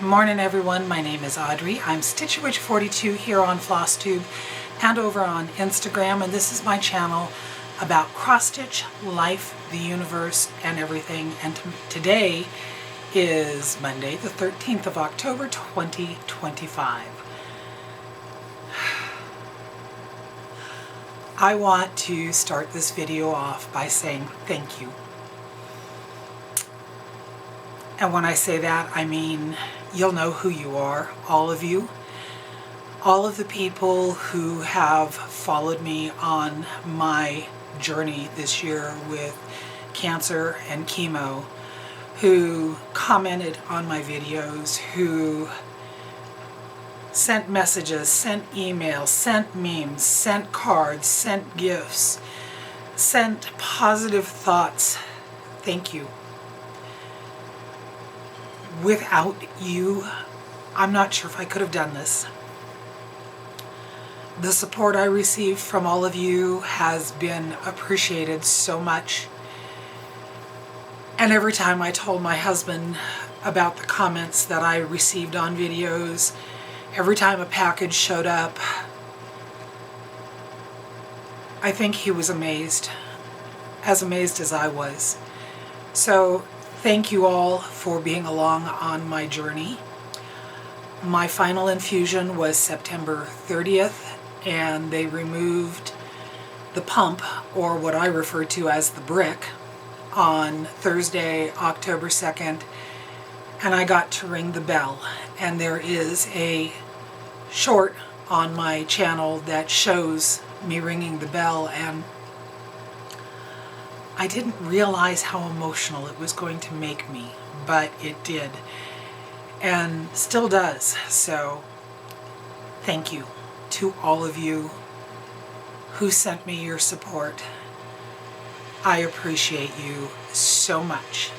Morning everyone, my name is Audrey. I'm Stitchywitch42 here on flosstube and over on Instagram, and this is my channel about cross-stitch, life, the universe, and everything. And today is Monday, the 13th of October, 2025. I want to start this video off by saying thank you. And when I say that, I mean you'll know who you are, all of you. All of the people who have followed me on my journey this year with cancer and chemo, who commented on my videos, who sent messages, sent emails, sent memes, sent cards, sent gifts, sent positive thoughts. Thank you. Without you, I'm not sure if I could have done this. The support I received from all of you has been appreciated so much. And every time I told my husband about the comments that I received on videos, every time a package showed up, I think he was amazed as I was. So thank you all for being along on my journey. My final infusion was September 30th, and they removed the pump, or what I refer to as the brick, on Thursday, October 2nd, and I got to ring the bell. And there is a short on my channel that shows me ringing the bell, and I didn't realize how emotional it was going to make me, but it did, and still does. So thank you to all of you who sent me your support. I appreciate you so much.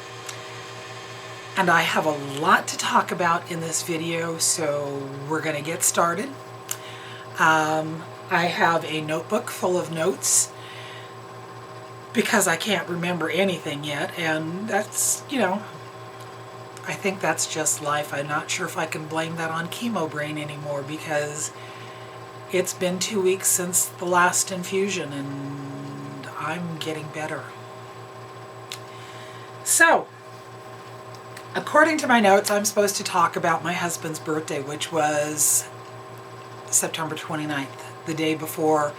And I have a lot to talk about in this video, so we're going to get started. I have a notebook full of notes because I can't remember anything yet, and that's, I think that's just life. I'm not sure if I can blame that on chemo brain anymore, because it's been 2 weeks since the last infusion and I'm getting better. So, according to my notes, I'm supposed to talk about my husband's birthday, which was September 29th, the day before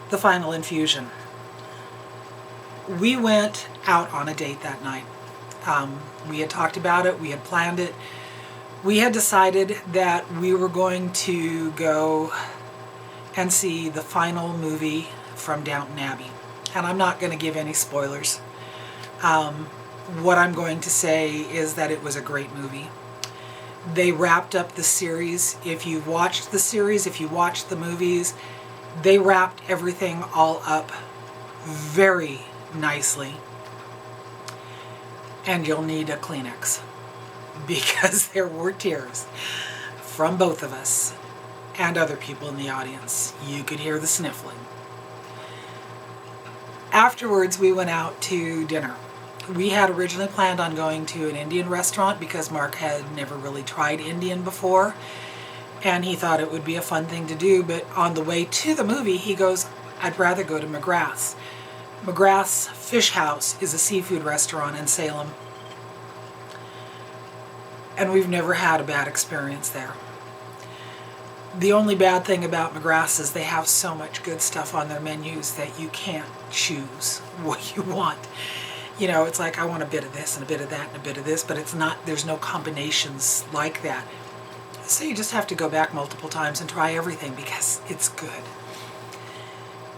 the final infusion. We went out on a date that night. We had talked about it, we had planned it. We had decided that we were going to go and see the final movie from Downton Abbey. And I'm not going to give any spoilers. What I'm going to say is that it was a great movie. They wrapped up the series. If you've watched the series, if you watched the movies, they wrapped everything all up very nicely. And you'll need a Kleenex, because there were tears from both of us and other people in the audience. You could hear the sniffling. Afterwards, we went out to dinner. We had originally planned on going to an Indian restaurant because Mark had never really tried Indian before, and he thought it would be a fun thing to do. But on the way to the movie, he goes, I'd rather go to McGrath's. McGrath's Fish House is a seafood restaurant in Salem, and we've never had a bad experience there. The only bad thing about McGrath's is they have so much good stuff on their menus that you can't choose what you want. It's like, I want a bit of this and a bit of that and a bit of this, but it's not, there's no combinations like that. So you just have to go back multiple times and try everything because it's good.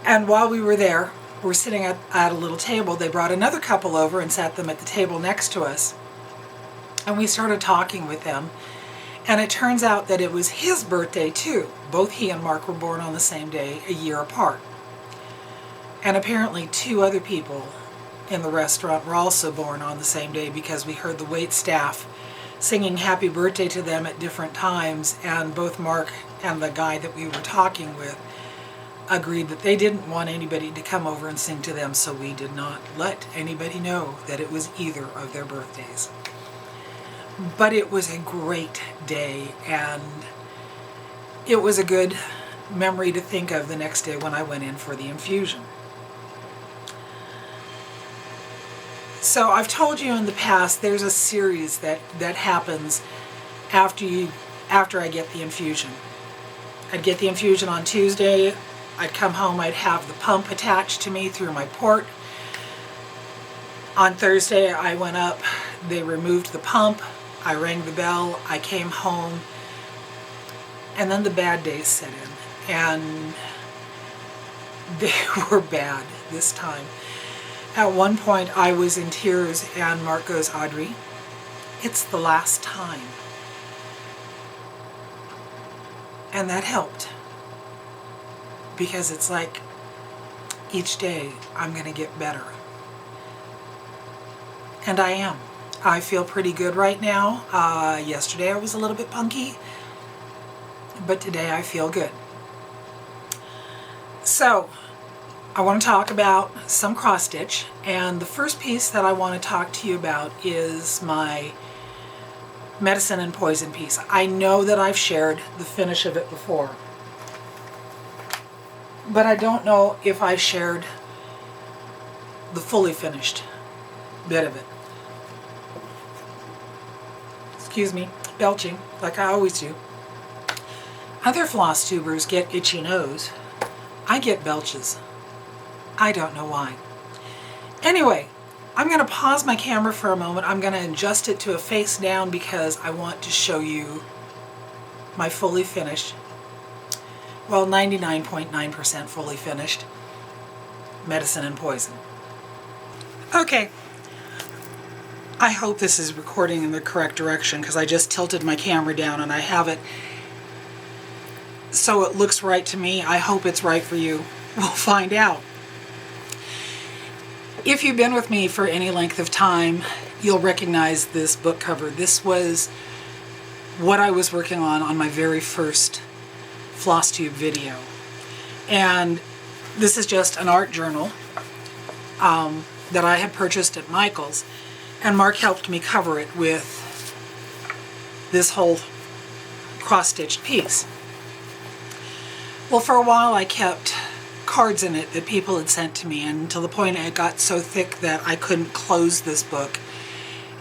And while we were there, we're sitting at a little table. They brought another couple over and sat them at the table next to us. And we started talking with them. And it turns out that it was his birthday too. Both he and Mark were born on the same day, a year apart. And apparently 2 other people in the restaurant were also born on the same day, because we heard the wait staff singing happy birthday to them at different times. And both Mark and the guy that we were talking with agreed that they didn't want anybody to come over and sing to them, so we did not let anybody know that it was either of their birthdays. But it was a great day, and it was a good memory to think of the next day when I went in for the infusion. So I've told you in the past, there's a series that happens after I get the infusion. I'd get the infusion on Tuesday, I'd come home, I'd have the pump attached to me through my port. On Thursday I went up, they removed the pump, I rang the bell, I came home, and then the bad days set in, and they were bad this time. At one point I was in tears, and Mark goes, "Audrey, it's the last time." And that helped, because it's like each day I'm going to get better. And I am. I feel pretty good right now. Yesterday I was a little bit punky, but today I feel good. So I want to talk about some cross stitch, and the first piece that I want to talk to you about is my medicine and poison piece. I know that I've shared the finish of it before, but I don't know if I've shared the fully finished bit of it. Excuse me, belching like I always do. Other floss tubers get itchy nose. I get belches. I don't know why. Anyway, I'm going to pause my camera for a moment. I'm going to adjust it to a face down because I want to show you my fully finished, well, 99.9% fully finished medicine and poison. Okay. I hope this is recording in the correct direction, because I just tilted my camera down and I have it so it looks right to me. I hope it's right for you. We'll find out. If you've been with me for any length of time, you'll recognize this book cover. This was what I was working on my very first flosstube video. And this is just an art journal that I had purchased at Michael's. And Mark helped me cover it with this whole cross-stitched piece. Well, for a while I kept cards in it that people had sent to me, and to the point it got so thick that I couldn't close this book.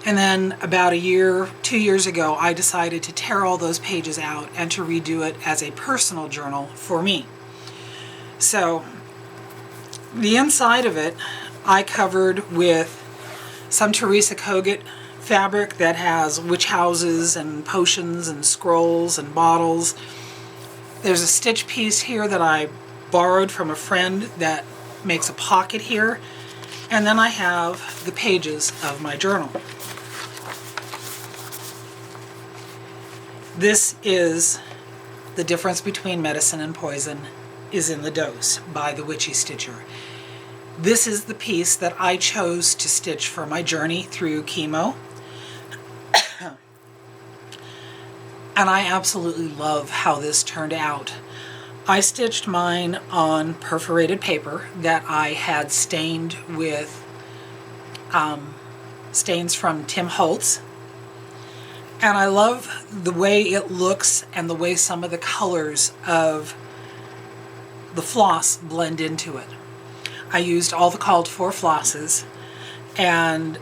And then about 2 years ago, I decided to tear all those pages out and to redo it as a personal journal for me. So the inside of it I covered with some Teresa Kogut fabric that has witch houses and potions and scrolls and bottles. There's a stitch piece here that I borrowed from a friend that makes a pocket here. And then I have the pages of my journal. This is The Difference Between Medicine and Poison is in the Dose by the Witchy Stitcher. This is the piece that I chose to stitch for my journey through chemo. And I absolutely love how this turned out. I stitched mine on perforated paper that I had stained with stains from Tim Holtz. And I love the way it looks and the way some of the colors of the floss blend into it. I used all the called for flosses, and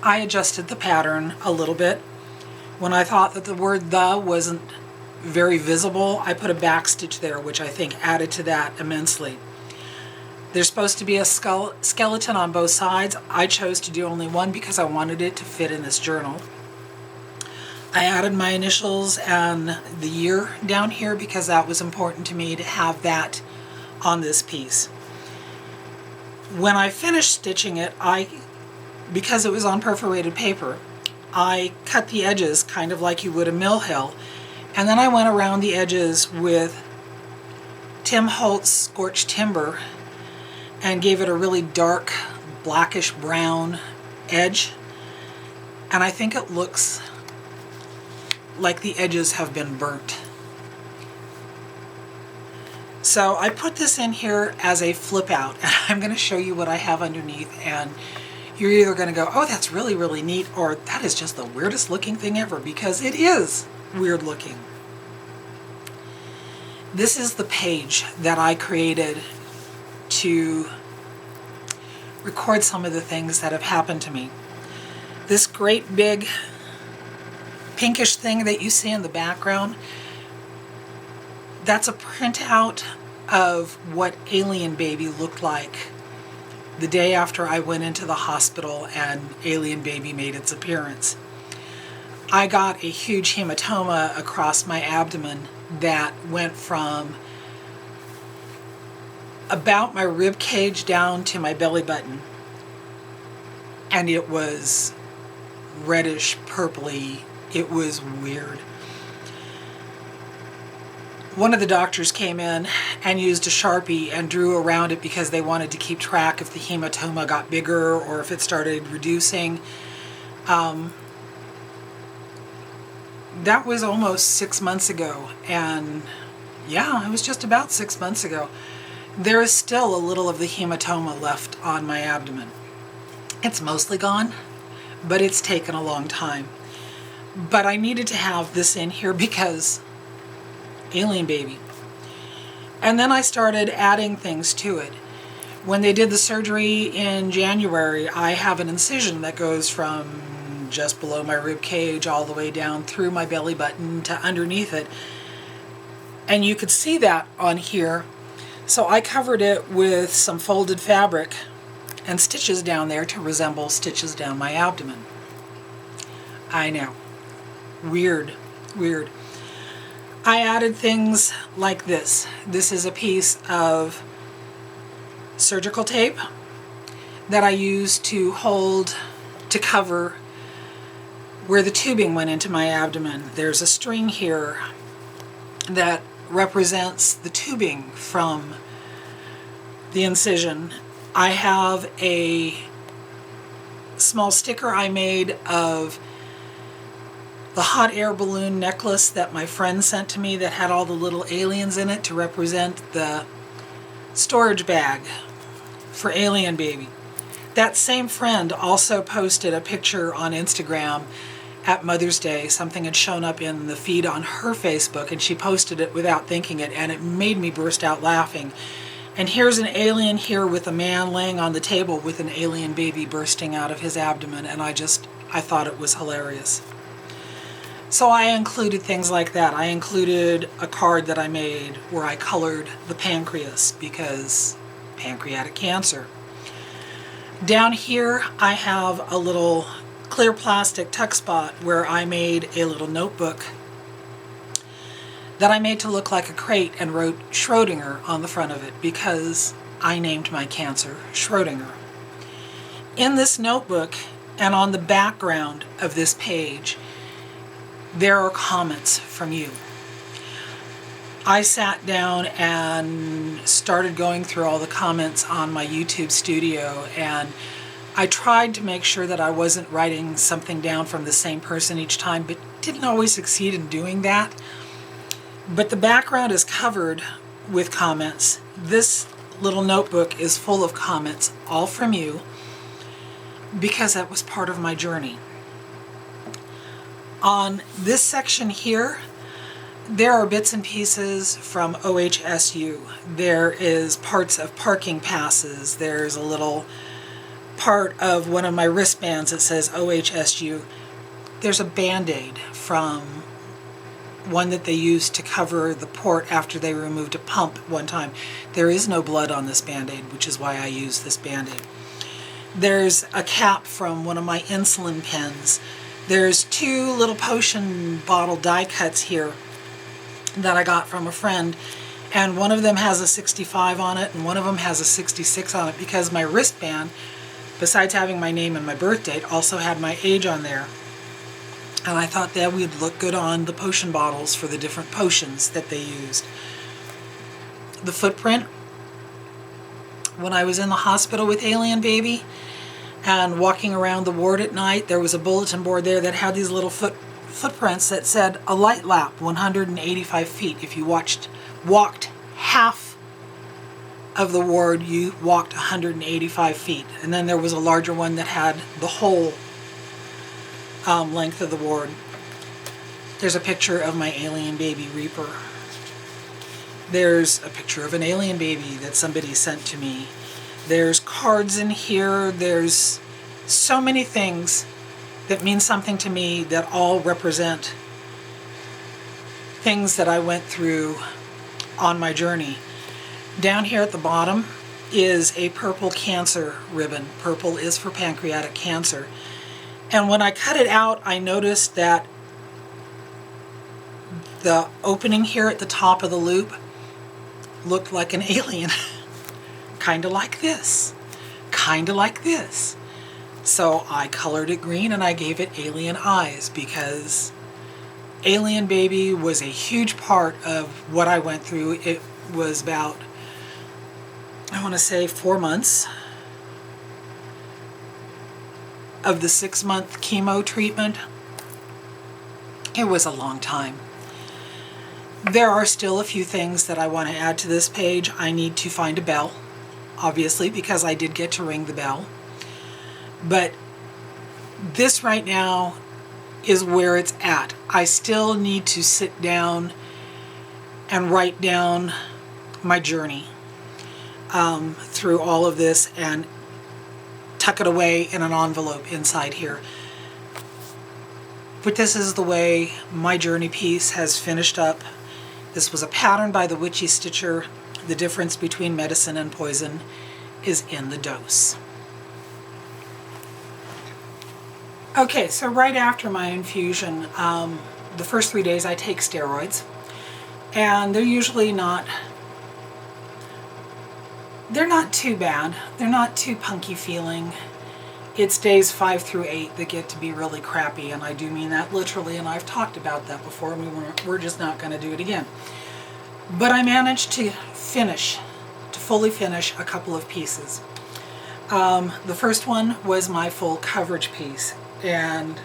I adjusted the pattern a little bit. When I thought that the word "the" wasn't very visible, I put a back stitch there, which I think added to that immensely. There's supposed to be a skeleton on both sides. I chose to do only one because I wanted it to fit in this journal. I added my initials and the year down here because that was important to me to have that on this piece. When I finished stitching it, because it was on perforated paper, I cut the edges kind of like you would a mill hill, and then I went around the edges with Tim Holtz Scorched Timber and gave it a really dark blackish brown edge, and I think it looks like the edges have been burnt. So I put this in here as a flip out, and I'm going to show you what I have underneath, and you're either going to go, oh, that's really, really neat, or that is just the weirdest looking thing ever, because it is weird looking. This is the page that I created to record some of the things that have happened to me. This great big pinkish thing that you see in the background, that's a printout of what Alien Baby looked like the day after I went into the hospital and Alien Baby made its appearance. I got a huge hematoma across my abdomen that went from about my rib cage down to my belly button, and it was reddish purpley. It was weird. One of the doctors came in and used a Sharpie and drew around it because they wanted to keep track if the hematoma got bigger or if it started reducing. That was almost 6 months ago, and yeah, it was just about 6 months ago. There is still a little of the hematoma left on my abdomen. It's mostly gone, but it's taken a long time. But I needed to have this in here because Alien Baby. And then I started adding things to it. When they did the surgery in January, I have an incision that goes from just below my rib cage all the way down through my belly button to underneath it. And you could see that on here. So I covered it with some folded fabric and stitches down there to resemble stitches down my abdomen. I know. Weird, weird. I added things like this. This is a piece of surgical tape that I used to cover where the tubing went into my abdomen. There's a string here that represents the tubing from the incision. I have a small sticker I made of the hot air balloon necklace that my friend sent to me that had all the little aliens in it to represent the storage bag for Alien Baby. That same friend also posted a picture on Instagram at Mother's Day. Something had shown up in the feed on her Facebook, and she posted it without thinking it, and it made me burst out laughing. And here's an alien here with a man laying on the table with an alien baby bursting out of his abdomen, and I thought it was hilarious. So I included things like that. I included a card that I made where I colored the pancreas because pancreatic cancer. Down here I have a little clear plastic tuck spot where I made a little notebook that I made to look like a crate and wrote Schrodinger on the front of it because I named my cancer Schrodinger. In this notebook and on the background of this page, there are comments from you. I sat down and started going through all the comments on my YouTube studio, and I tried to make sure that I wasn't writing something down from the same person each time, but didn't always succeed in doing that. But the background is covered with comments. This little notebook is full of comments, all from you, because that was part of my journey. On this section here, there are bits and pieces from OHSU. There is parts of parking passes. There's a little part of one of my wristbands that says OHSU. There's a Band-Aid from one that they used to cover the port after they removed a pump one time. There is no blood on this Band-Aid, which is why I use this Band-Aid. There's a cap from one of my insulin pens. There's two little potion bottle die cuts here that I got from a friend, and one of them has a 65 on it and one of them has a 66 on it because my wristband, besides having my name and my birth date, also had my age on there. And I thought that would look good on the potion bottles for the different potions that they used. The footprint, when I was in the hospital with Alien Baby and walking around the ward at night, there was a bulletin board there that had these little footprints that said a light lap 185 feet if you walked half of the ward, you walked 185 feet. And then there was a larger one that had the whole length of the ward. There's a picture of my alien baby Reaper. There's a picture of an alien baby that somebody sent to me. There's cards in here. There's so many things that mean something to me that all represent things that I went through on my journey. Down here at the bottom is a purple cancer ribbon. Purple is for pancreatic cancer. And when I cut it out, I noticed that the opening here at the top of the loop looked like an alien. Kind of like this. Kind of like this. So I colored it green and I gave it alien eyes, because alien baby was a huge part of what I went through. It was about, I want to say, 4 months of the 6-month chemo treatment. It was a long time. There are still a few things that I want to add to this page. I need to find a bell, obviously, because I did get to ring the bell. But this right now is where it's at. I still need to sit down and write down my journey through all of this and tuck it away in an envelope inside here. But this is the way my journey piece has finished up. This was a pattern by the Witchy Stitcher. The difference between medicine and poison is in the dose. Okay, so right after my infusion, the first 3 days I take steroids, and they're usually not too bad. They're not too punky feeling. It's days 5 through 8 that get to be really crappy, and I do mean that literally, and I've talked about that before, and we're just not going to do it again. But I managed to fully finish a couple of pieces. The first one was my full coverage piece, and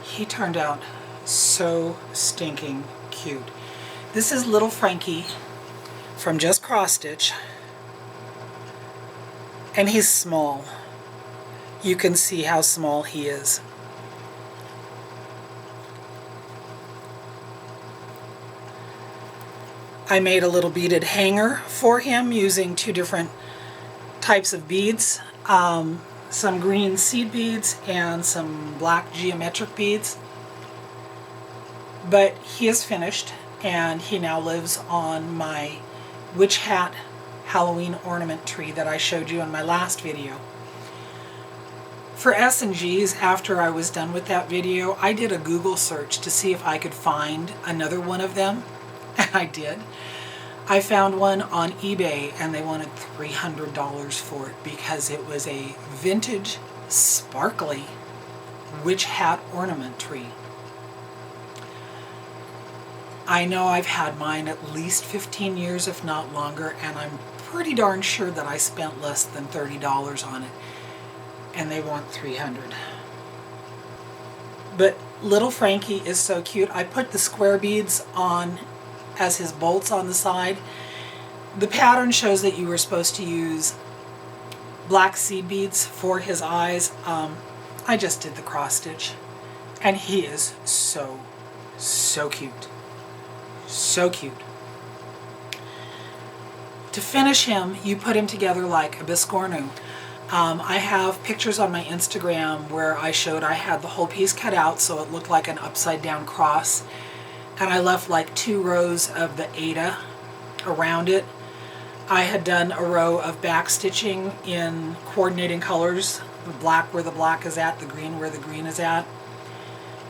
he turned out so stinking cute. This is little Frankie from Just Cross Stitch, and he's small. You can see how small he is. I made a little beaded hanger for him using 2 different types of beads, some green seed beads and some black geometric beads. But he is finished, and he now lives on my witch hat Halloween ornament tree that I showed you in my last video. For S&Gs, after I was done with that video, I did a Google search to see if I could find another one of them, and I did. I found one on eBay, and they wanted $300 for it because it was a vintage, sparkly witch hat ornament tree. I know I've had mine at least 15 years, if not longer, and I'm pretty darn sure that I spent less than $30 on it. And they want $300. But little Frankie is so cute. I put the square beads on as his bolts on the side. The pattern shows that you were supposed to use black seed beads for his eyes. I just did the cross stitch, and he is so cute. So cute. To finish him, you put him together like a biscornu. I have pictures on my Instagram where I showed I had the whole piece cut out so it looked like an upside down cross, and I left like 2 rows of the Ada around it. I had done a row of back stitching in coordinating colors, the black where the black is at, the green where the green is at.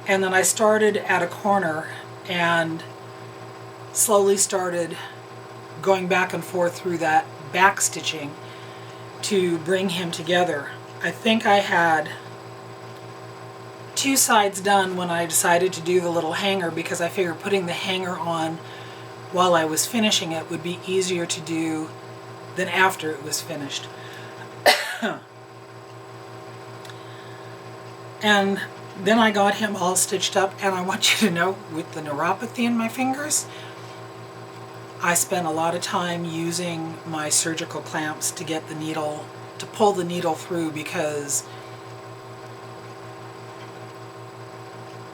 And then I started at a corner and slowly started going back and forth through that back stitching to bring him together. I think I had 2 sides done when I decided to do the little hanger, because I figured putting the hanger on while I was finishing it would be easier to do than after it was finished. And then I got him all stitched up, and I want you to know, with the neuropathy in my fingers, I spent a lot of time using my surgical clamps to get the needle, to pull the needle through, because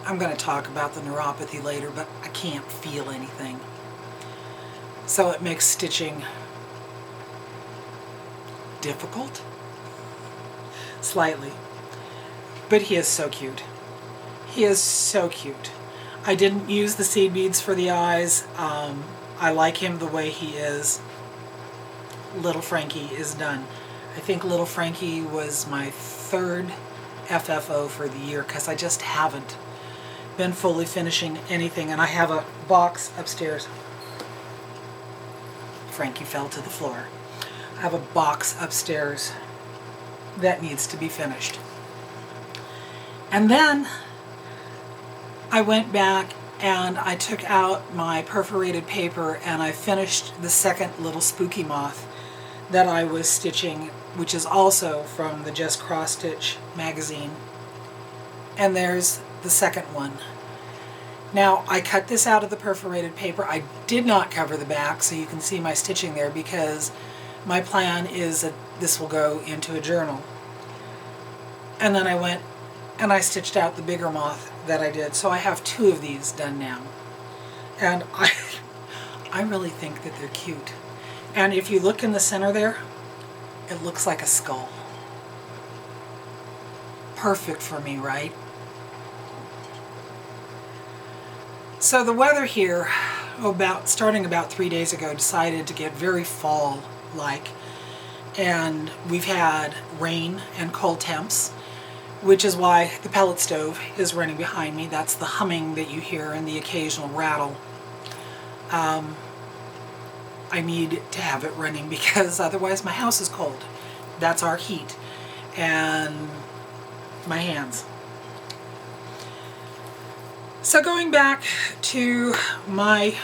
I'm going to talk about the neuropathy later, but I can't feel anything. So it makes stitching difficult, slightly. But he is so cute. He is so cute. I didn't use the seed beads for the eyes. I like him the way he is. Little Frankie is done. I think Little Frankie was my third FFO for the year, because I just haven't been fully finishing anything. And I have a box upstairs. Frankie fell to the floor. I have a box upstairs that needs to be finished. And then I went back and I took out my perforated paper and I finished the second little spooky moth that I was stitching, which is also from the Just Cross Stitch magazine. And there's the second one. Now, I cut this out of the perforated paper. I did not cover the back so you can see my stitching there, because my plan is that this will go into a journal. And then I went and I stitched out the bigger moth that I did. So I have 2 of these done now. And I really think that they're cute. And if you look in the center there, it looks like a skull. Perfect for me, right? So the weather here, starting about 3 days ago, decided to get very fall-like. And we've had rain and cold temps, which is why the pellet stove is running behind me. That's the humming that you hear and the occasional rattle. I need to have it running because otherwise my house is cold. That's our heat. And my hands. So going back to my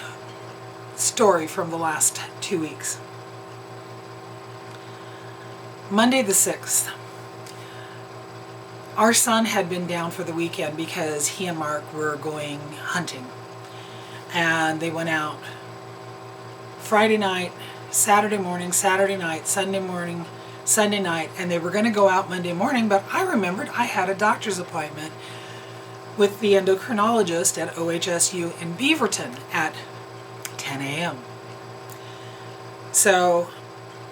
story from the last 2 weeks. Monday the 6th. Our son had been down for the weekend because he and Mark were going hunting. And they went out Friday night, Saturday morning, Saturday night, Sunday morning, Sunday night, and they were going to go out Monday morning, but I remembered I had a doctor's appointment with the endocrinologist at OHSU in Beaverton at 10 a.m. So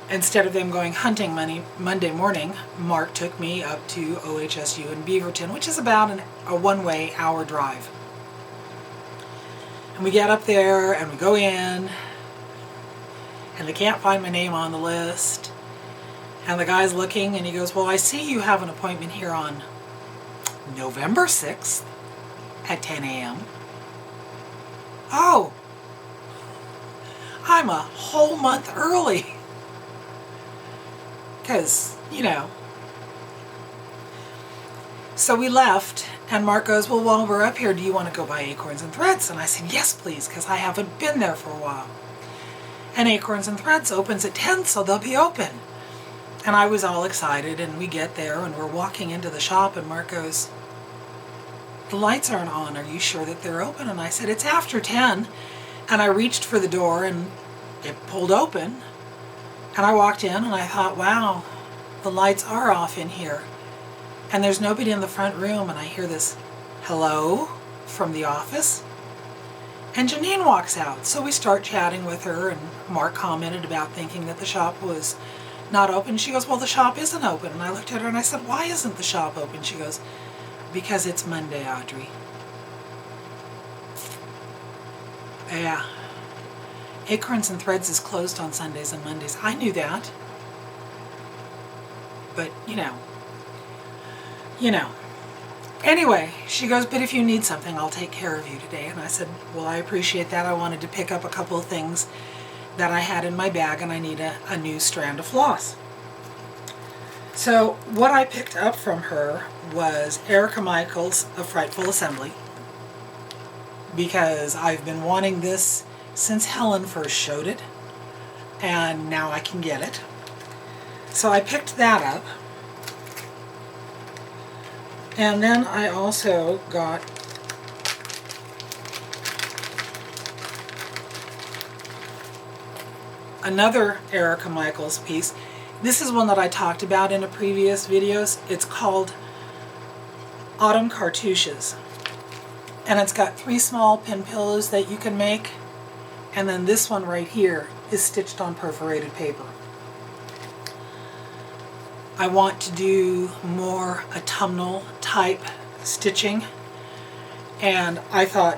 instead of them going hunting Monday morning, Mark took me up to OHSU in Beaverton, which is about a one-way hour drive. And we get up there and we go in, and they can't find my name on the list. And the guy's looking and he goes, "Well, I see you have an appointment here on November 6th at 10 a.m. Oh, I'm a whole month early. Because, you know. So we left, and Mark goes, "Well, while we're up here, do you want to go buy Acorns and Threads?" And I said, "Yes, please, because I haven't been there for a while. And Acorns and Threads opens at 10, so they'll be open." And I was all excited, and we get there, and we're walking into the shop, and Mark goes, "The lights aren't on. Are you sure that they're open?" And I said, "It's after 10. And I reached for the door, and it pulled open. And I walked in, and I thought, wow, the lights are off in here. And there's nobody in the front room, and I hear this hello from the office. And Janine walks out. So we start chatting with her, and Mark commented about thinking that the shop was not open. She goes, "Well, the shop isn't open." And I looked at her and I said, "Why isn't the shop open?" She goes, "Because it's Monday, Audrey." Yeah. Acorns and Threads is closed on Sundays and Mondays. I knew that. But, you know. Anyway, she goes, "But if you need something, I'll take care of you today." And I said, "Well, I appreciate that. I wanted to pick up a couple of things that I had in my bag, and I need a new strand of floss." So what I picked up from her was Erica Michaels' A Frightful Assembly, because I've been wanting this since Helen first showed it, and now I can get it. So I picked that up. And then I also got another Erica Michaels piece. This is one that I talked about in a previous videos. It's called Autumn Cartouches. And it's got 3 small pin pillows that you can make. And then this one right here is stitched on perforated paper. I want to do more autumnal type stitching. And I thought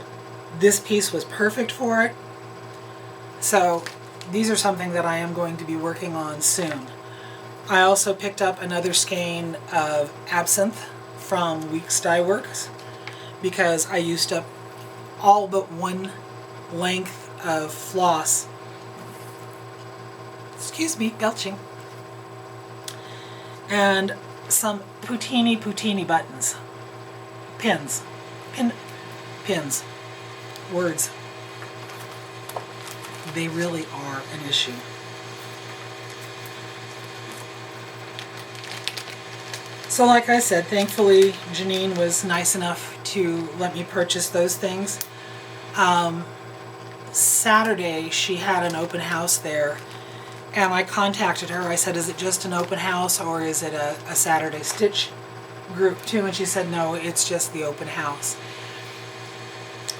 this piece was perfect for it. So these are something that I am going to be working on soon. I also picked up another skein of Absinthe from Weeks Dye Works because I used up all but one length of floss. Excuse me, belching. And some Poutini buttons. Pins. Pins. Words. They really are an issue. So like I said, thankfully Janine was nice enough to let me purchase those things. Saturday she had an open house there, and I contacted her. I said, is it just an open house or is it a Saturday stitch group too? And she said, no, it's just the open house.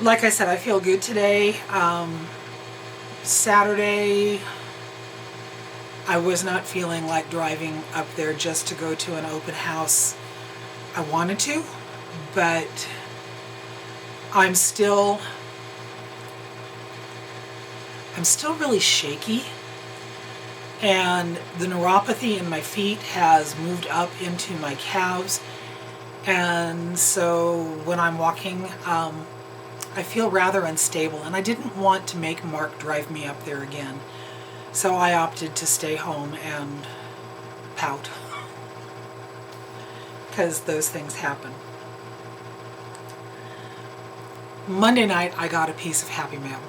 Like I said, I feel good today. Saturday I was not feeling like driving up there just to go to an open house. I wanted to, but I'm still really shaky, and the neuropathy in my feet has moved up into my calves, and so when I'm walking I feel rather unstable, and I didn't want to make Mark drive me up there again. So I opted to stay home and pout, because those things happen. Monday night I got a piece of Happy Mail.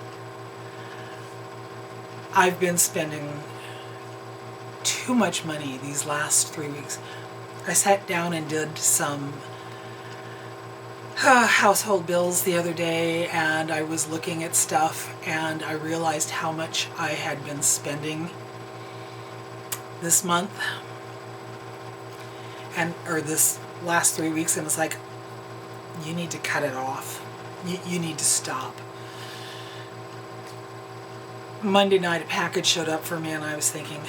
I've been spending too much money these last 3 weeks. I sat down and did some household bills the other day, and I was looking at stuff and I realized how much I had been spending this month or this last 3 weeks, and it's like, you need to cut it off. You need to stop. Monday night a package showed up for me and I was thinking,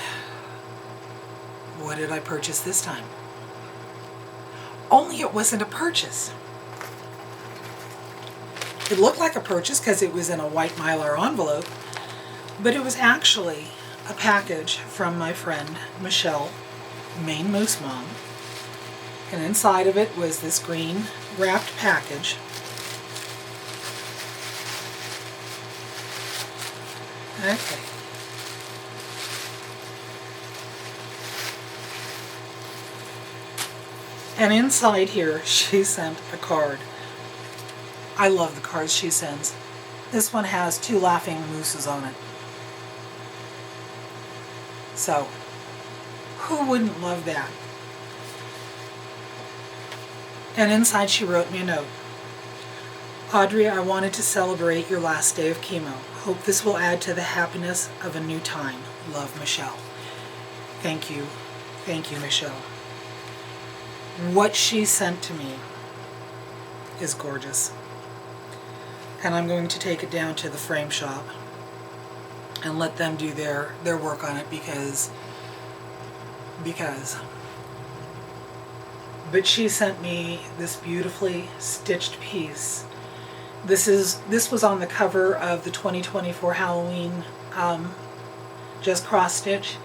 what did I purchase this time? Only it wasn't a purchase. It looked like a purchase because it was in a white Mylar envelope, but it was actually a package from my friend Michelle, Maine Moose Mom, and inside of it was this green wrapped package. Okay. And inside here she sent a card. I love the cards she sends. This one has 2 laughing mooses on it. So, who wouldn't love that? And inside she wrote me a note. Audrey, I wanted to celebrate your last day of chemo. Hope this will add to the happiness of a new time. Love, Michelle. Thank you. Thank you, Michelle. What she sent to me is gorgeous. And I'm going to take it down to the frame shop and let them do their work on it because but she sent me this beautifully stitched piece. This was on the cover of the 2024 Halloween just cross stitch,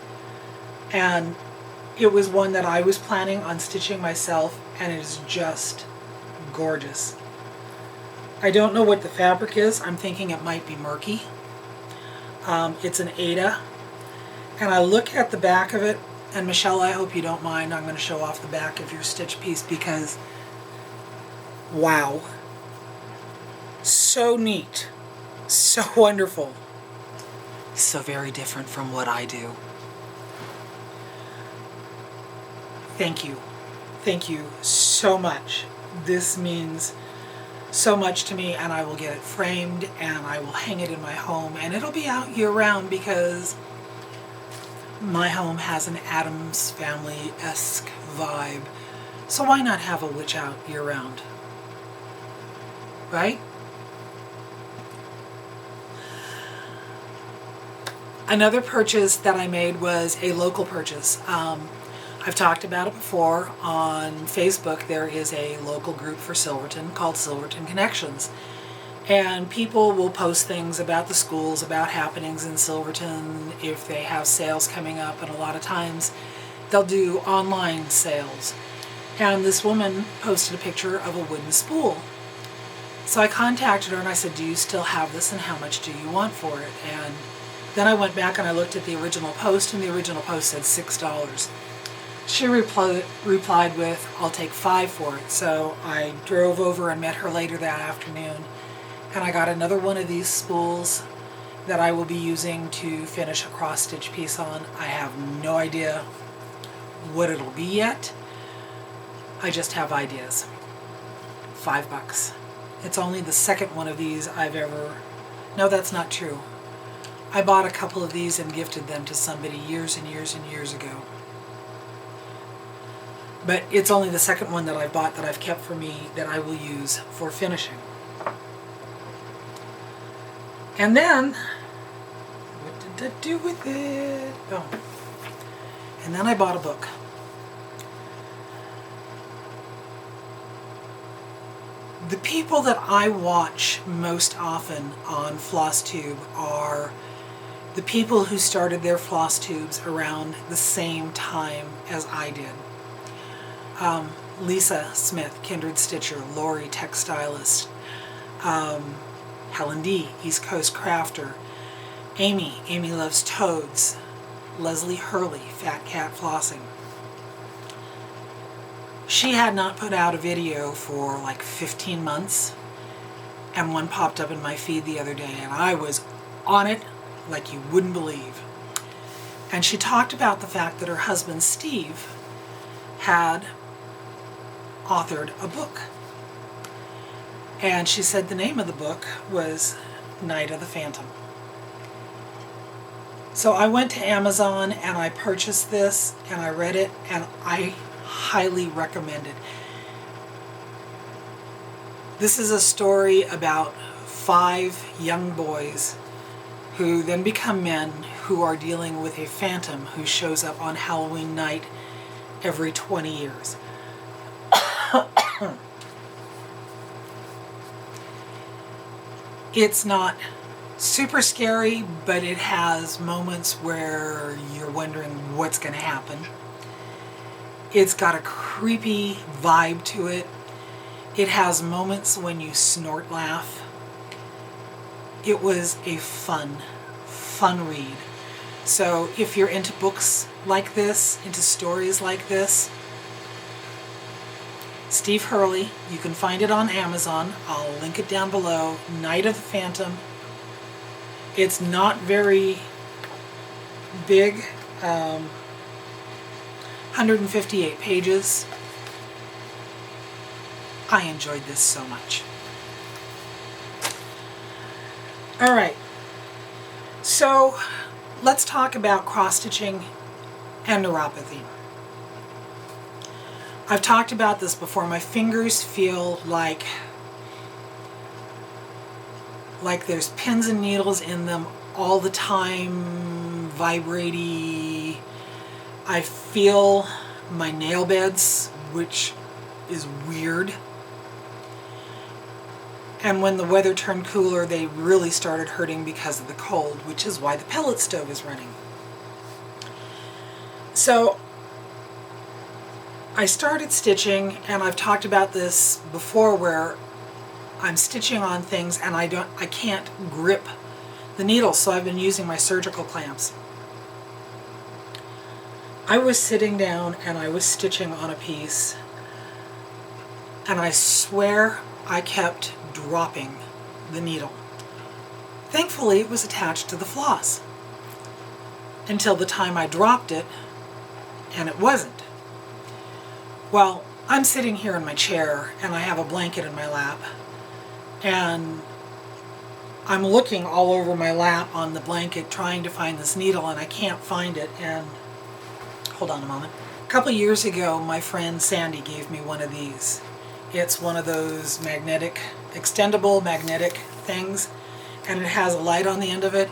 and it was one that I was planning on stitching myself, and it is just gorgeous. I don't know what the fabric is. I'm thinking it might be murky. It's an Aida. And I look at the back of it, and Michelle, I hope you don't mind, I'm going to show off the back of your stitch piece because, wow. So neat. So wonderful. So very different from what I do. Thank you. Thank you so much. This means so much to me, and I will get it framed and I will hang it in my home, and it'll be out year round because My home has an Addams Family-esque vibe, so why not have a witch out year-round? Right? Another purchase that I made was a local purchase. I've talked about it before. On Facebook there is a local group for Silverton called Silverton Connections. And people will post things about the schools, about happenings in Silverton, if they have sales coming up, and a lot of times they'll do online sales. And this woman posted a picture of a wooden spool. So I contacted her and I said, do you still have this and how much do you want for it? And then I went back and I looked at the original post, and the original post said $6. She replied with, I'll take $5 for it. So I drove over and met her later that afternoon, and I got another one of these spools that I will be using to finish a cross-stitch piece on. I have no idea what it'll be yet. I just have ideas. $5. It's only the second one of these I've ever... No, that's not true. I bought a couple of these and gifted them to somebody years and years and years ago. But it's only the second one that I bought that I've kept for me that I will use for finishing. And then, what did I do with it? Oh. And then I bought a book. The people that I watch most often on flosstube are the people who started their floss tubes around the same time as I did. Lisa Smith, Kindred Stitcher, Lori, Textilist, Helen D, East Coast Crafter, Amy Loves Toads, Leslie Hurley, Fat Cat Flossing. She had not put out a video for like 15 months, and one popped up in my feed the other day, and I was on it like you wouldn't believe. And she talked about the fact that her husband Steve had authored a book. And she said the name of the book was Night of the Phantom. So I went to Amazon and I purchased this and I read it, and I highly recommend it. This is a story about 5 young boys who then become men who are dealing with a phantom who shows up on Halloween night every 20 years. It's not super scary, but it has moments where you're wondering what's going to happen. It's got a creepy vibe to it. It has moments when you snort laugh. It was a fun read. So if you're into books like this, into stories like this, Steve Hurley, you can find it on Amazon. I'll link it down below. Night of the Phantom. It's not very big. 158 pages. I enjoyed this so much. Alright, so let's talk about cross-stitching and neuropathy. I've talked about this before. My fingers feel like there's pins and needles in them all the time, vibrating. I feel my nail beds, which is weird. And when the weather turned cooler, they really started hurting because of the cold, which is why the pellet stove is running. So I started stitching, and I've talked about this before, where I'm stitching on things and I can't grip the needle, so I've been using my surgical clamps. I was sitting down and I was stitching on a piece, and I swear I kept dropping the needle. Thankfully, it was attached to the floss until the time I dropped it, and it wasn't. Well, I'm sitting here in my chair and I have a blanket in my lap, and I'm looking all over my lap on the blanket trying to find this needle, and I can't find it. And hold on a moment. A couple years ago, my friend Sandy gave me one of these. It's one of those magnetic, extendable magnetic things, and it has a light on the end of it.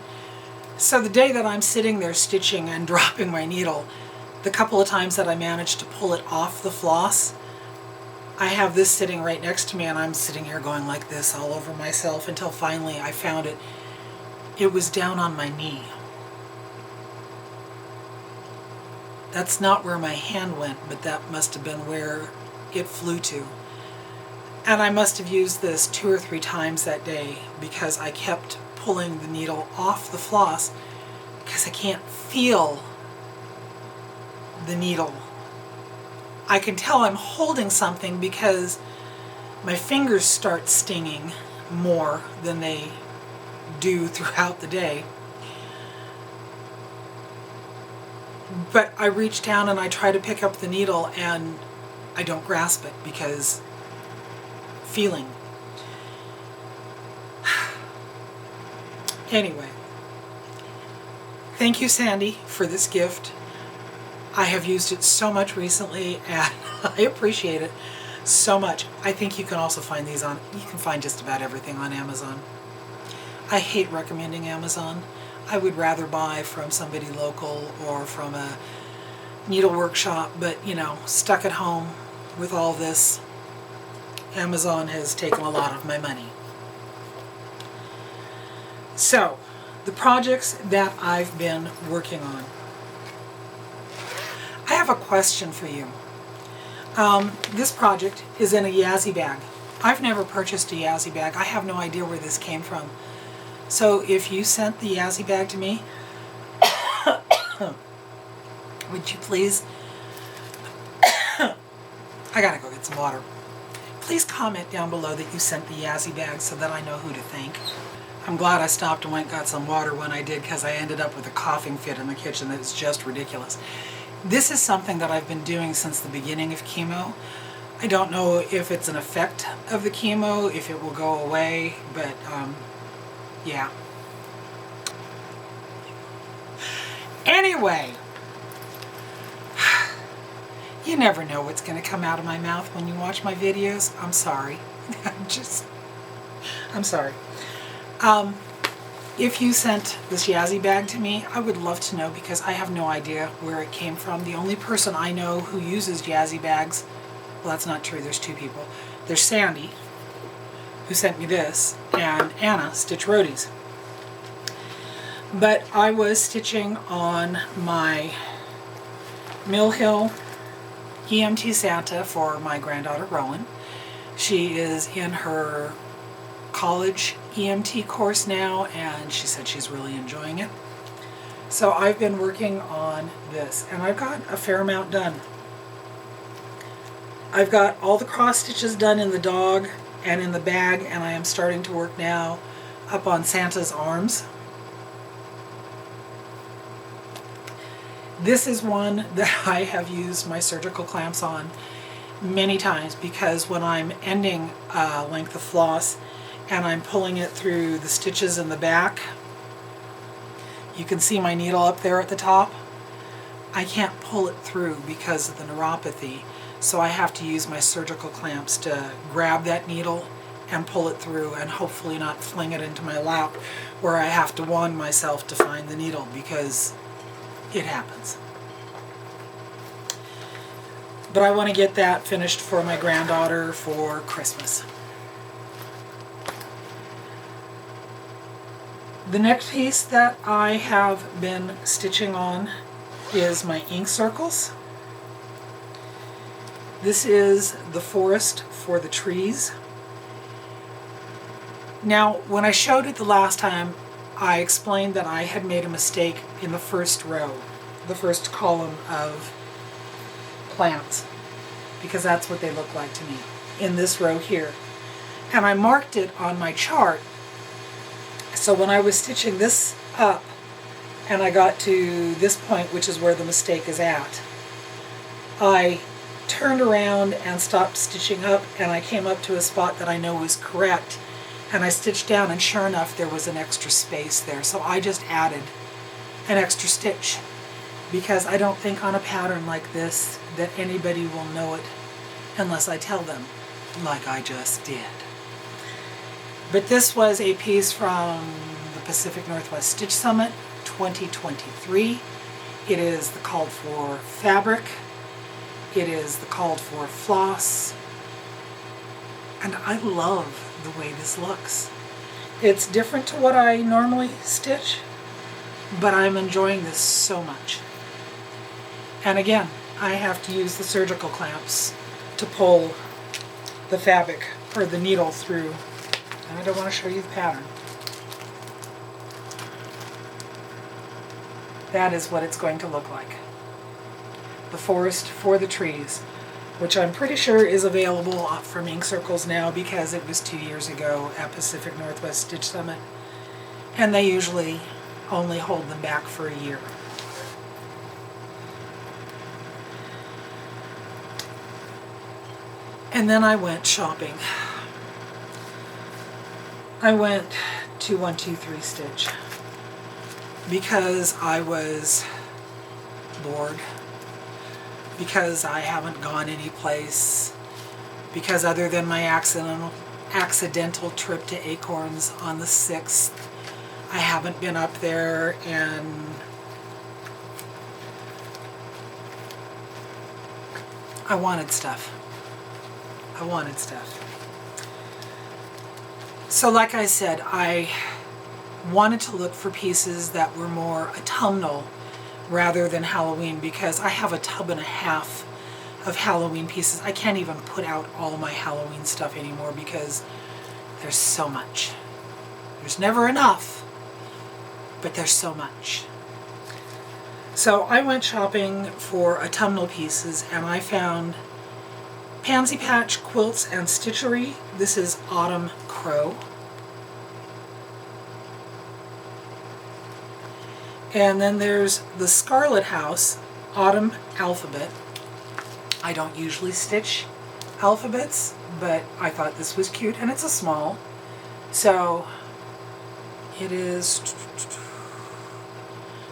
So the day that I'm sitting there stitching and dropping my needle, the couple of times that I managed to pull it off the floss, I have this sitting right next to me, and I'm sitting here going like this all over myself until finally I found it. It was down on my knee. That's not where my hand went, but that must have been where it flew to. And I must have used this 2 or 3 times that day because I kept pulling the needle off the floss because I can't feel the needle. I can tell I'm holding something because my fingers start stinging more than they do throughout the day. But I reach down and I try to pick up the needle and I don't grasp it because feeling. Anyway, thank you, Sandy, for this gift. I have used it so much recently, and I appreciate it so much. I think you can also find these on, you can find just about everything on Amazon. I hate recommending Amazon. I would rather buy from somebody local or from a needle workshop, but you know, stuck at home with all this, Amazon has taken a lot of my money. So, the projects that I've been working on. I have a question for you. This project is in a Yazzie bag. I've never purchased a Yazzie bag. I have no idea where this came from. So if you sent the Yazzie bag to me, would you please, I gotta go get some water. Please comment down below that you sent the Yazzie bag so that I know who to thank. I'm glad I stopped and went and got some water when I did, because I ended up with a coughing fit in the kitchen that is just ridiculous. This is something that I've been doing since the beginning of chemo. I don't know if it's an effect of the chemo, if it will go away, but yeah. Anyway, you never know what's going to come out of my mouth when you watch my videos. I'm sorry. I'm sorry. If you sent this Yazzie bag to me, I would love to know, because I have no idea where it came from. The only person I know who uses Yazzie bags, well, that's not true, there's 2 people. There's Sandy, who sent me this, and Anna, Stitch Roadies. But I was stitching on my Mill Hill EMT Santa for my granddaughter Rowan. She is in her college EMT course now, and she said she's really enjoying it. So I've been working on this, and I've got a fair amount done. I've got all the cross stitches done in the dog and in the bag, and I am starting to work now up on Santa's arms. This is one that I have used my surgical clamps on many times, because when I'm ending a length of floss and I'm pulling it through the stitches in the back, you can see my needle up there at the top. I can't pull it through because of the neuropathy, so I have to use my surgical clamps to grab that needle and pull it through, and hopefully not fling it into my lap where I have to wand myself to find the needle, because it happens. But I want to get that finished for my granddaughter for Christmas. The next piece that I have been stitching on is my ink circles. This is the forest for the trees. Now, when I showed it the last time, I explained that I had made a mistake in the first row, the first column of plants, because that's what they look like to me, in this row here. And I marked it on my chart, so when I was stitching this up and I got to this point, which is where the mistake is at, I turned around and stopped stitching up, and I came up to a spot that I know was correct, and I stitched down, and sure enough there was an extra space there, so I just added an extra stitch, because I don't think on a pattern like this that anybody will know it unless I tell them, like I just did. But this was a piece from the Pacific Northwest Stitch Summit 2023. It is the called for fabric. It is the called for floss. And I love the way this looks. It's different to what I normally stitch, but I'm enjoying this so much. And again, I have to use the surgical clamps to pull the fabric or the needle through. And I don't want to show you the pattern. That is what it's going to look like. The forest for the trees, which I'm pretty sure is available from Ink Circles now, because it was 2 years ago at Pacific Northwest Stitch Summit, and they usually only hold them back for a year. And then I went shopping. I went to 123 Stitch because I was bored, because I haven't gone any place, because other than my accidental trip to Acorns on the 6th, I haven't been up there, and I wanted stuff. I wanted stuff. So like I said, I wanted to look for pieces that were more autumnal rather than Halloween, because I have a tub and a half of Halloween pieces. I can't even put out all my Halloween stuff anymore because there's so much. There's never enough, but there's so much. So I went shopping for autumnal pieces, and I found Pansy Patch Quilts and Stitchery. This is Autumn Crow. And then there's the Scarlet House Autumn Alphabet. I don't usually stitch alphabets, but I thought this was cute, and it's a small. So it is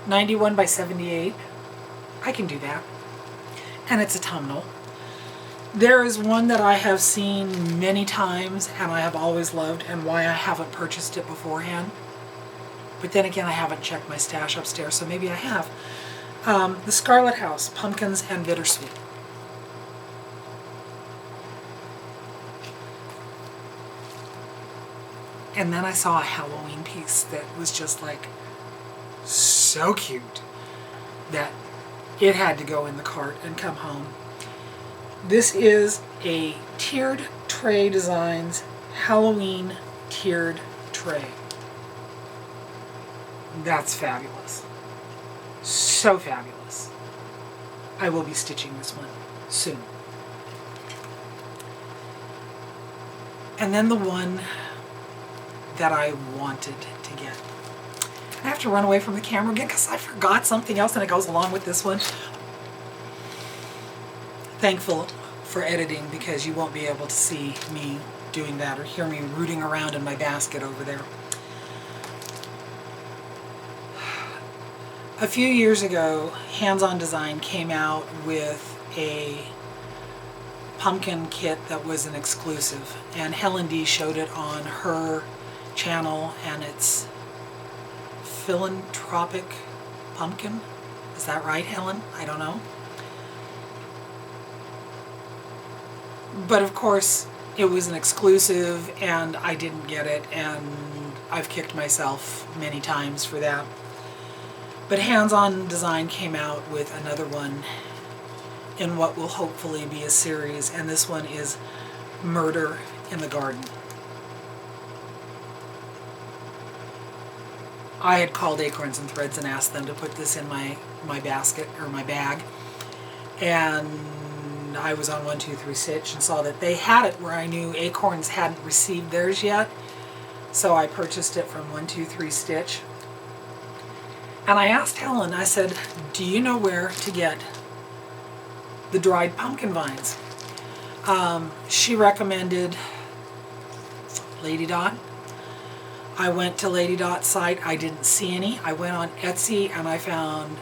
91 by 78. I can do that. And it's autumnal. There is one that I have seen many times and I have always loved, and why I haven't purchased it beforehand. But then again, I haven't checked my stash upstairs, so maybe I have. The Scarlet House, Pumpkins and Bittersweet. And then I saw a Halloween piece that was just like so cute that it had to go in the cart and come home. This is a Tiered Tray Designs Halloween tiered tray. That's fabulous. So fabulous. I will be stitching this one soon. And then the one that I wanted to get. I have to run away from the camera again because I forgot something else and it goes along with this one. Thankful for editing, because you won't be able to see me doing that or hear me rooting around in my basket over there. A few years ago, Hands On Design came out with a pumpkin kit that was an exclusive, and Helen D showed it on her channel, and it's Philanthropic Pumpkin. Is that right, Helen? I don't know. But of course, it was an exclusive and I didn't get it, and I've kicked myself many times for that. But Hands On Design came out with another one in what will hopefully be a series, and this one is Murder in the Garden. I had called Acorns and Threads and asked them to put this in my basket, or my bag, and I was on 123 Stitch and saw that they had it where I knew Acorns hadn't received theirs yet, so I purchased it from 123 Stitch. And I asked Helen, I said, do you know where to get the dried pumpkin vines? She recommended Lady Dot. I went to Lady Dot's site. I didn't see any. I went on Etsy and I found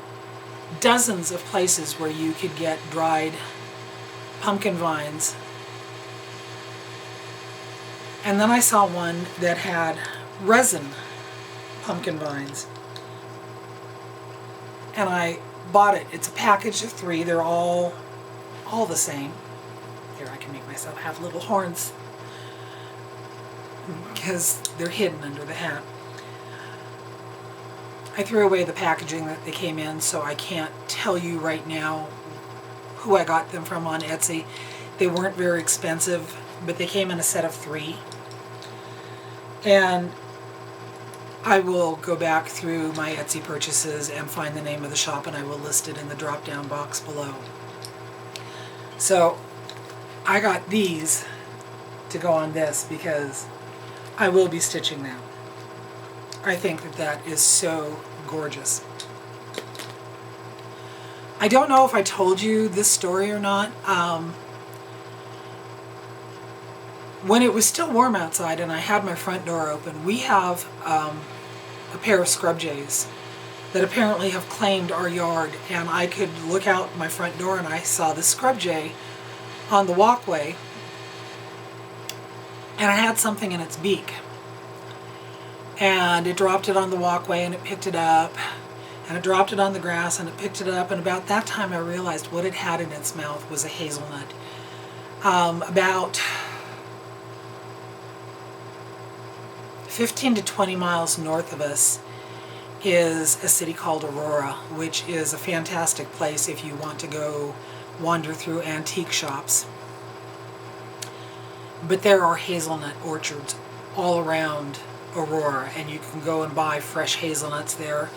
dozens of places where you could get dried pumpkin vines. And then I saw one that had resin pumpkin vines. And I bought it. It's a package of 3. They're all the same. Here, I can make myself have little horns because they're hidden under the hat. I threw away the packaging that they came in, so I can't tell you right now who I got them from on Etsy. They weren't very expensive, but they came in a set of 3. And I will go back through my Etsy purchases and find the name of the shop, and I will list it in the drop-down box below. So I got these to go on this because I will be stitching them. I think that that is so gorgeous. I don't know if I told you this story or not. When it was still warm outside and I had my front door open, we have a pair of scrub jays that apparently have claimed our yard, and I could look out my front door and I saw the scrub jay on the walkway, and it had something in its beak. And it dropped it on the walkway and it picked it up, and it dropped it on the grass and it picked it up, and about that time I realized what it had in its mouth was a hazelnut. About 15 to 20 miles north of us is a city called Aurora, which is a fantastic place if you want to go wander through antique shops. But there are hazelnut orchards all around Aurora, and you can go and buy fresh hazelnuts there.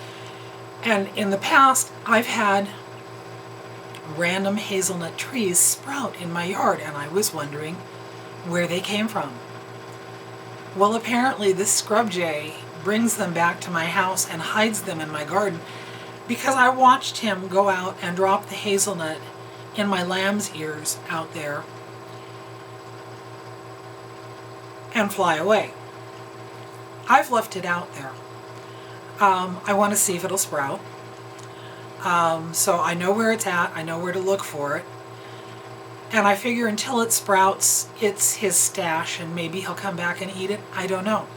And in the past, I've had random hazelnut trees sprout in my yard, and I was wondering where they came from. Well, apparently this scrub jay brings them back to my house and hides them in my garden, because I watched him go out and drop the hazelnut in my lamb's ears out there and fly away. I've left it out there. I want to see if it'll sprout. So I know where it's at. I know where to look for it. And I figure until it sprouts, it's his stash, and maybe he'll come back and eat it. I don't know.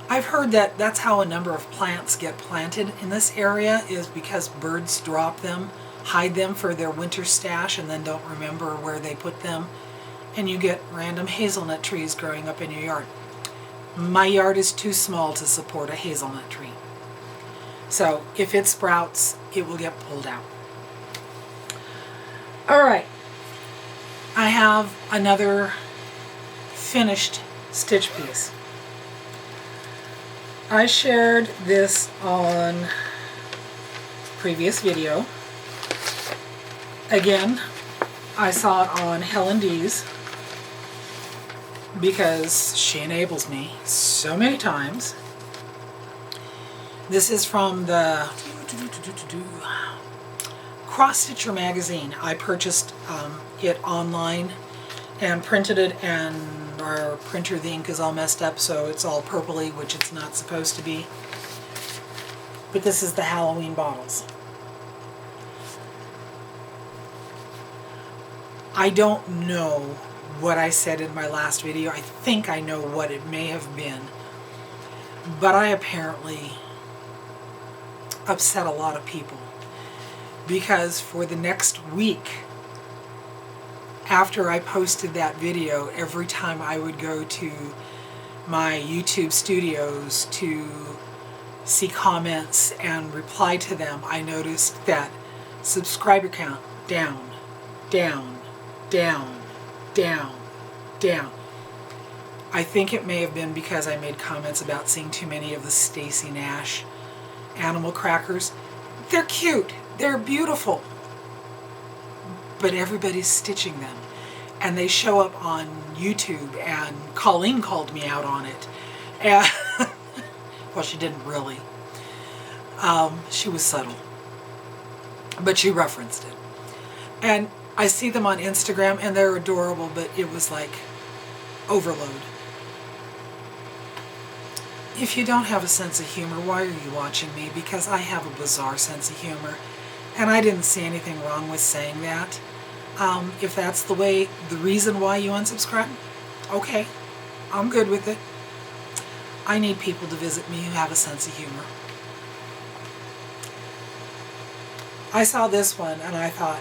I've heard that that's how a number of plants get planted in this area, is because birds drop them, hide them for their winter stash, and then don't remember where they put them. And you get random hazelnut trees growing up in your yard. My yard is too small to support a hazelnut tree. So if it sprouts, it will get pulled out. All right. I have another finished stitch piece. I shared this on previous video. Again, I saw it on Helen D's because she enables me so many times. This is from the Cross Stitcher magazine. I purchased it online and printed it, and our printer, the ink is all messed up, so it's all purpley, which it's not supposed to be. But this is the Halloween bottles. I don't know what I said in my last video. I think I know what it may have been, but I apparently upset a lot of people, because for the next week after I posted that video, every time I would go to my YouTube studios to see comments and reply to them, I noticed that subscriber count down, down, down, down, down. I think it may have been because I made comments about seeing too many of the Stacy Nash animal crackers. They're cute, they're beautiful, but everybody's stitching them, and they show up on YouTube, and Colleen called me out on it. And well, she didn't really. She was subtle, but she referenced it. And I see them on Instagram, and they're adorable, but it was like overload. If you don't have a sense of humor, why are you watching me? Because I have a bizarre sense of humor, and I didn't see anything wrong with saying that. If that's the reason why you unsubscribe, okay, I'm good with it. I need people to visit me who have a sense of humor. I saw this one and I thought,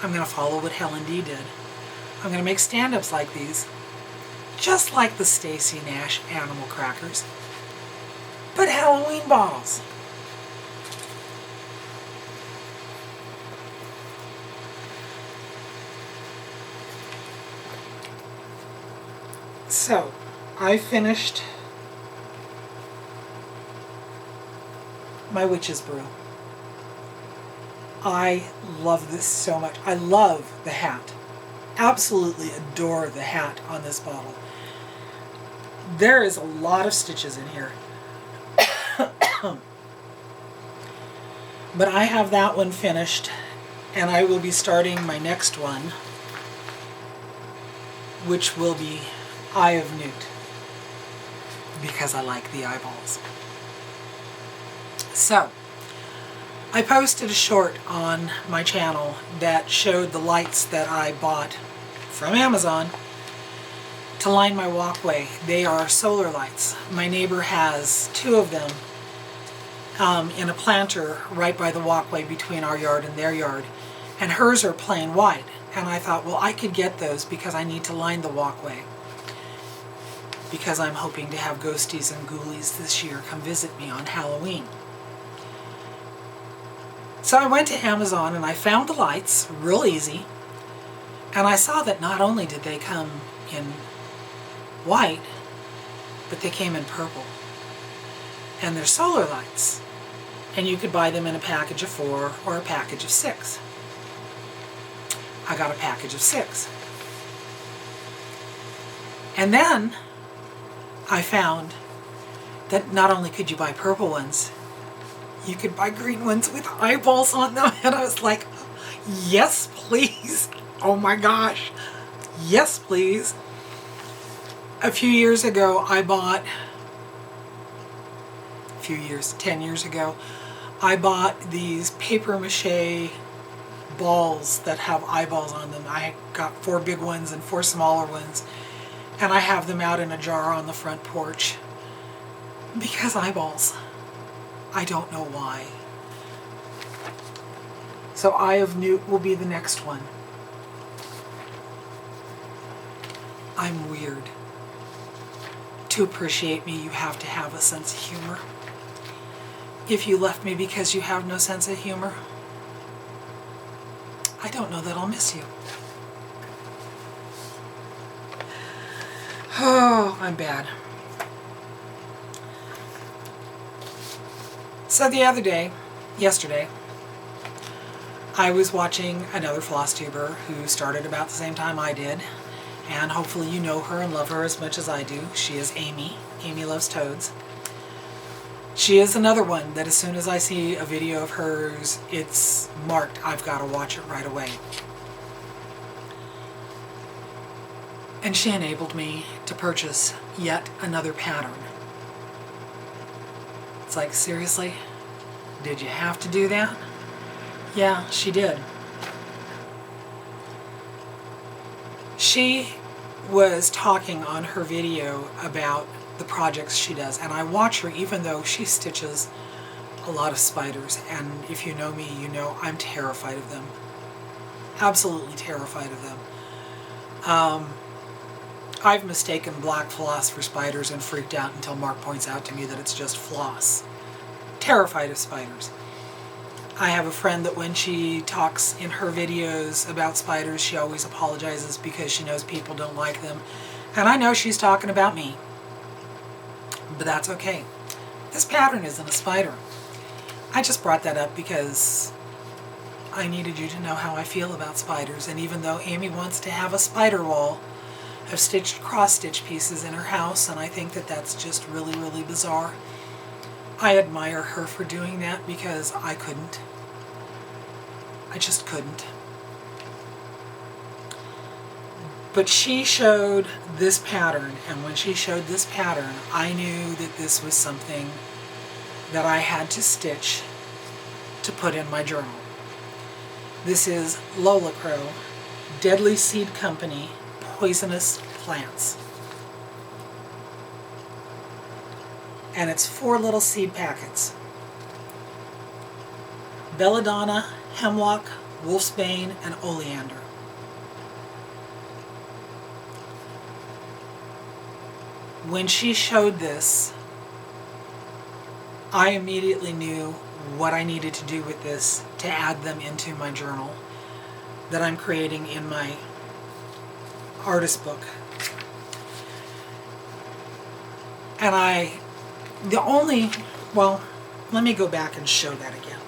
I'm going to follow what Helen D did. I'm going to make stand-ups like these, just like the Stacy Nash animal crackers, but Halloween bottles. So, I finished my witch's brew. I love this so much. I love the hat. Absolutely adore the hat on this bottle. There is a lot of stitches in here. But I have that one finished, and I will be starting my next one, which will be Eye of Newt, because I like the eyeballs. So, I posted a short on my channel that showed the lights that I bought from Amazon to line my walkway. They are solar lights. My neighbor has 2 of them in a planter right by the walkway between our yard and their yard, and hers are plain white. And I thought, well, I could get those because I need to line the walkway, because I'm hoping to have ghosties and ghoulies this year come visit me on Halloween. So I went to Amazon and I found the lights real easy, and I saw that not only did they come in white, but they came in purple. And they're solar lights, and you could buy them in a package of 4 or a package of 6. I got a package of 6. And then I found that not only could you buy purple ones, you could buy green ones with eyeballs on them. And I was like, yes, please. Oh my gosh. Yes, please. A few years ago, 10 years ago, I bought these paper mache balls that have eyeballs on them. I got 4 big ones and 4 smaller ones, and I have them out in a jar on the front porch. Because eyeballs. I don't know why. So Eye of Newt will be the next one. I'm weird. To appreciate me, you have to have a sense of humor. If you left me because you have no sense of humor, I don't know that I'll miss you. Oh, I'm bad. So the other day, yesterday, I was watching another flosstuber who started about the same time I did, and hopefully you know her and love her as much as I do. She is Amy. Amy Loves Toads. She is another one that as soon as I see a video of hers, it's marked. I've got to watch it right away. And she enabled me to purchase yet another pattern. It's like, seriously? Did you have to do that? Yeah, she did. She was talking on her video about the projects she does, and I watch her even though she stitches a lot of spiders, and if you know me, you know I'm terrified of them. Absolutely terrified of them. I've mistaken black floss for spiders and freaked out until Mark points out to me that it's just floss. Terrified of spiders. I have a friend that when she talks in her videos about spiders, she always apologizes because she knows people don't like them. And I know she's talking about me. But that's okay. This pattern isn't a spider. I just brought that up because I needed you to know how I feel about spiders. And even though Amy wants to have a spider wall of stitched cross-stitch pieces in her house, and I think that that's just really, really bizarre, I admire her for doing that because I couldn't. I just couldn't. But she showed this pattern, and when she showed this pattern, I knew that this was something that I had to stitch to put in my journal. This is Lola Crow, Deadly Seed Company, Poisonous Plants. And it's 4 little seed packets. Belladonna, hemlock, wolfsbane, and oleander. When she showed this, I immediately knew what I needed to do with this to add them into my journal that I'm creating in my artist book. And let me go back and show that again.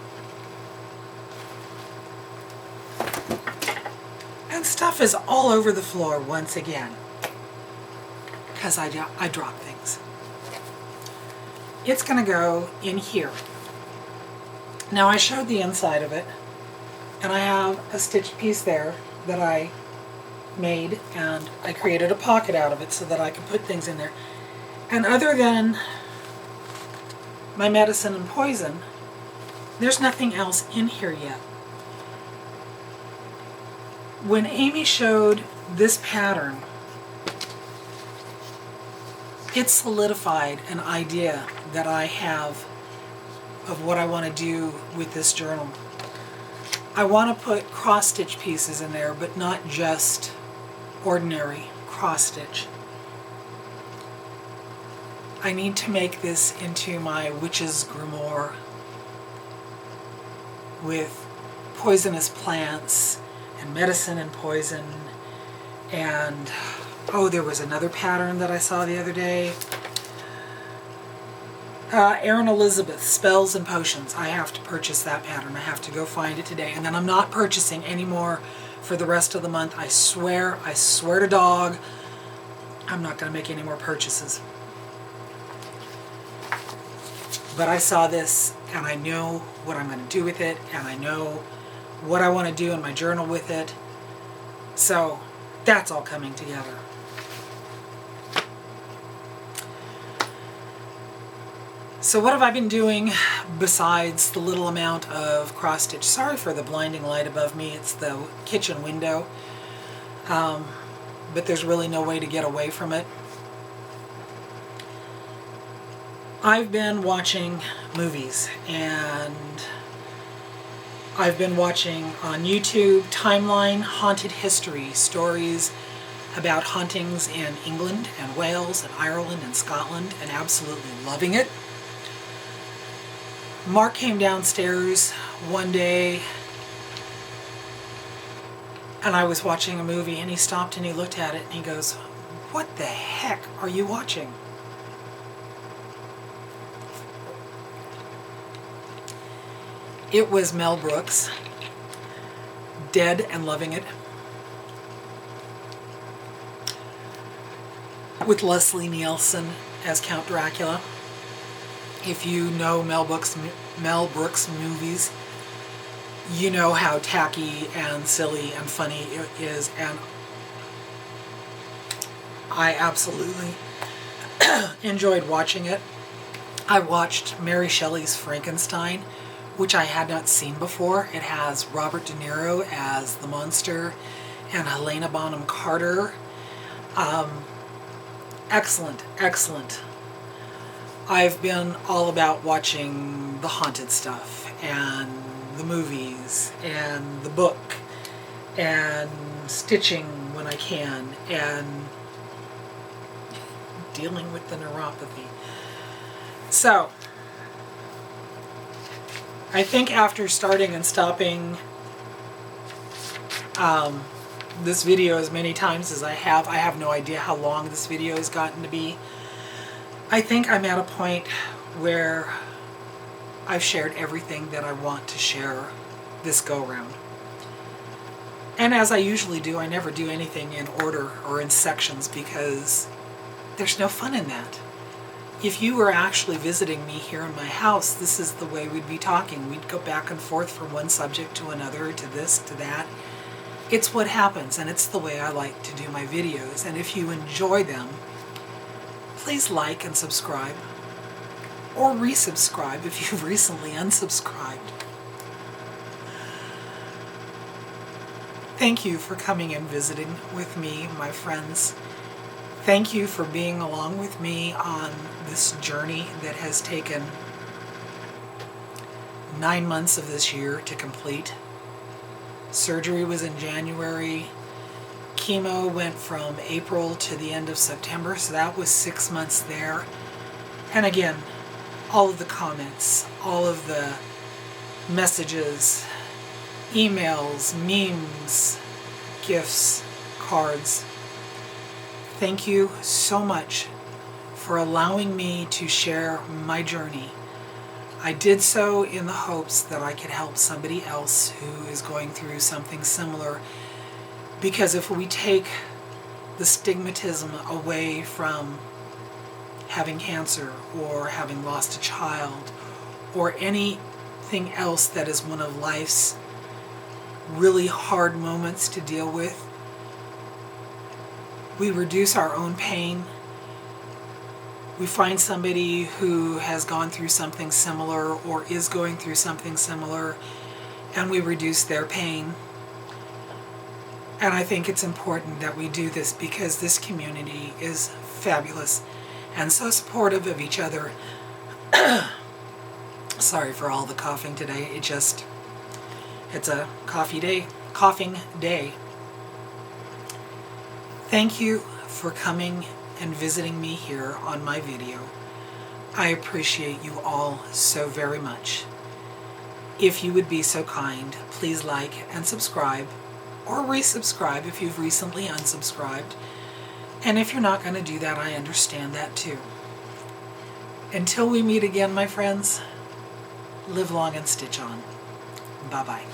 And stuff is all over the floor once again, because I drop things. It's going to go in here. Now I showed the inside of it, and I have a stitched piece there that I made, and I created a pocket out of it so that I could put things in there. And other than my medicine and poison, there's nothing else in here yet. When Amy showed this pattern, it solidified an idea that I have of what I want to do with this journal. I want to put cross-stitch pieces in there, but not just ordinary cross-stitch. I need to make this into my witch's grimoire with poisonous plants and medicine and poison. And oh, there was another pattern that I saw the other day. Erin Elizabeth, Spells and Potions. I have to purchase that pattern. I have to go find it today. And then I'm not purchasing any more for the rest of the month. I swear to dog, I'm not going to make any more purchases. But I saw this, and I know what I'm going to do with it, and I know what I want to do in my journal with it. So that's all coming together. So what have I been doing besides the little amount of cross stitch? Sorry for the blinding light above me. It's the kitchen window. But there's really no way to get away from it. I've been watching movies, and I've been watching on YouTube Timeline Haunted History, stories about hauntings in England and Wales and Ireland and Scotland, and absolutely loving it. Mark came downstairs one day, and I was watching a movie, and he stopped and he looked at it and he goes, "What the heck are you watching?" It was Mel Brooks, Dead and Loving It, with Leslie Nielsen as Count Dracula. If you know Mel Brooks movies, you know how tacky and silly and funny it is, and I absolutely enjoyed watching it. I watched Mary Shelley's Frankenstein, which I had not seen before. It has Robert De Niro as the monster and Helena Bonham Carter. Excellent, excellent. I've been all about watching the haunted stuff and the movies and the book and stitching when I can and dealing with the neuropathy. So I think after starting and stopping this video as many times as I have no idea how long this video has gotten to be. I think I'm at a point where I've shared everything that I want to share this go-round. And as I usually do, I never do anything in order or in sections because there's no fun in that. If you were actually visiting me here in my house, this is the way we'd be talking. We'd go back and forth from one subject to another, to this, to that. It's what happens, and it's the way I like to do my videos. And if you enjoy them, please like and subscribe, or resubscribe if you've recently unsubscribed. Thank you for coming and visiting with me, my friends. Thank you for being along with me on this journey that has taken 9 months of this year to complete. Surgery was in January. Chemo went from April to the end of September, so that was 6 months there. And again, all of the comments, all of the messages, emails, memes, gifts, cards. Thank you so much for allowing me to share my journey. I did so in the hopes that I could help somebody else who is going through something similar, because if we take the stigmatism away from having cancer or having lost a child or anything else that is one of life's really hard moments to deal with, we reduce our own pain. We find somebody who has gone through something similar or is going through something similar, and we reduce their pain. And I think it's important that we do this because this community is fabulous and so supportive of each other. Sorry for all the coughing today. It's a coughing day. Thank you for coming and visiting me here on my video. I appreciate you all so very much. If you would be so kind, please like and subscribe, or resubscribe if you've recently unsubscribed. And if you're not going to do that, I understand that too. Until we meet again, my friends, live long and stitch on. Bye-bye.